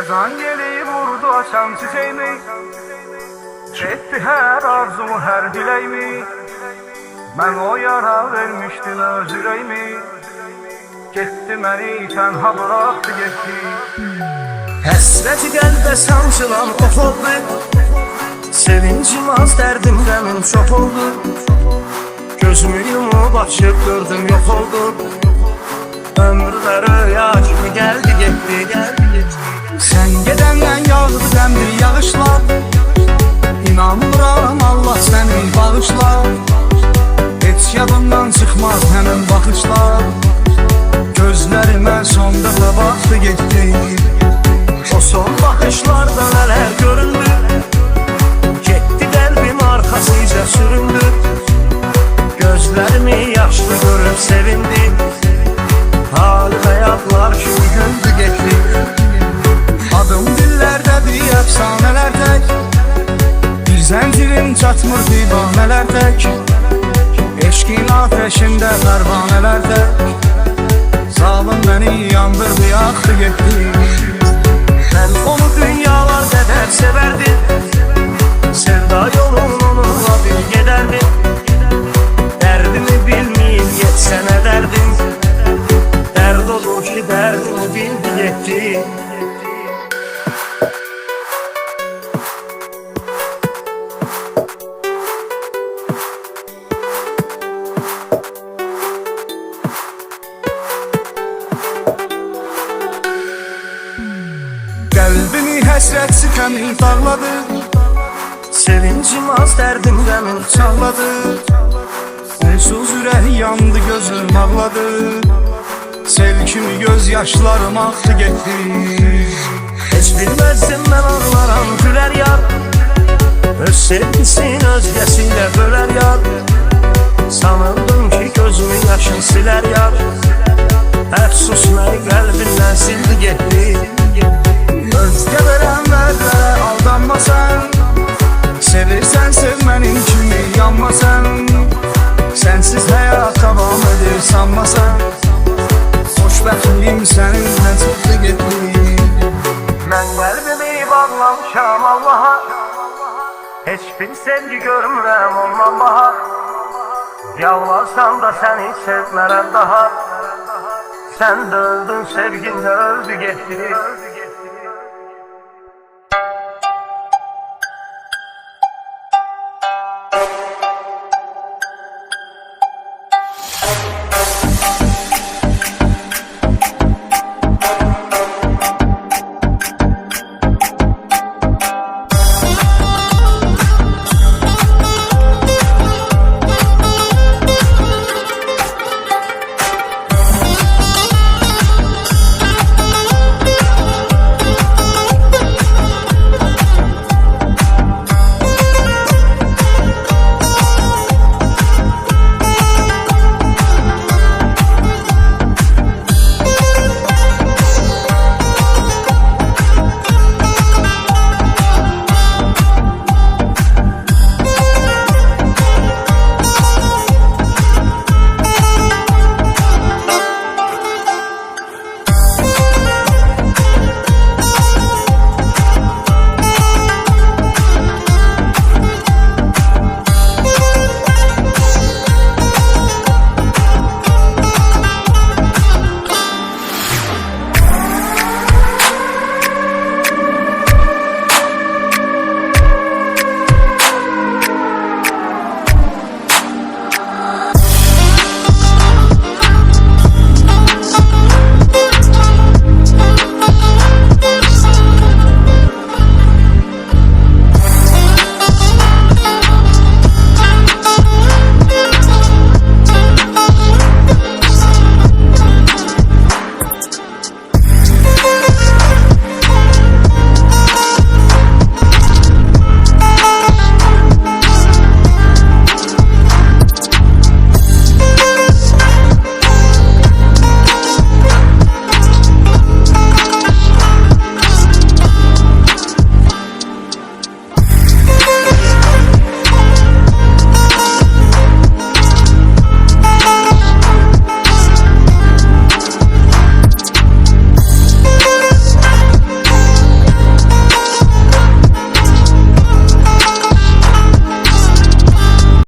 Xəzan gelib vurdu açan çiçeğimi, etdi hər arzumu, hər diləyimi. Mən o yara vermişdim öz ürəyimi, getdi məni tənha bıraktı getdi. Həsrəti qəlbə sancılan ox oldu, sevincim az, dərdim qəmim çox oldu. Gözümü yumub açıb gördüm yox oldu, ömürlər rüya kimi gəldi getdi. Sən gedəndən yağdı qəmli yağışlar, İnanmıram Allah səni bağışlar. Heç yadımdan çıxmaz həmin baxışlar, gözlərimə son dəfə baxdı getdi. O son baxışlarda nələr göründü, getdi qəlbim arxasıca süründü. Gözlərimi yaşlı görüb sevindi, hali həyatlar kimi güldü getdi. Adım dillərdədir, əfsanələr tək, bir zəncirin çatmır divanələr tək. Eşqin ateşində pərvanələr tək, zalım məni yandırdı, yaxdı getdi. Mən onu dünyalar qədər sevərdim, sevda yolun onunla bir gedərdim. Dərdimi bilməyib yetsə nə dərdim, dərd olur ki dərdimi bildi getdi. Qəlbimi həsrət siqəmi dağladı, Sevincim az, dərdim qəmim çağladı. Onsuz ürək yandı, gözüm ağladı, sel kimi göz yaşlarım axdı getdi. Heç bilməzdim mən ağlaram gülər yar, öz sevgisin özgəsiyle bölər yar. Sanırdım ki gözümün yaşın siler yar, əfsus məni qəlbindən sildi getdi. Özgə verənlərlərə aldanma sən, sevirsən sev mənim kimi yanma sən. Sənsiz həyat davam edir sanma sən, xoşbəxtliyim səninlə çıxdı getdi. Mən qəlbimi bağlamışam Allaha, heç bir sevgi görmürəm ondan bahar. Yalvarsam da səni sevmərəm daha, sən də öldün sevgin də öldü getdi.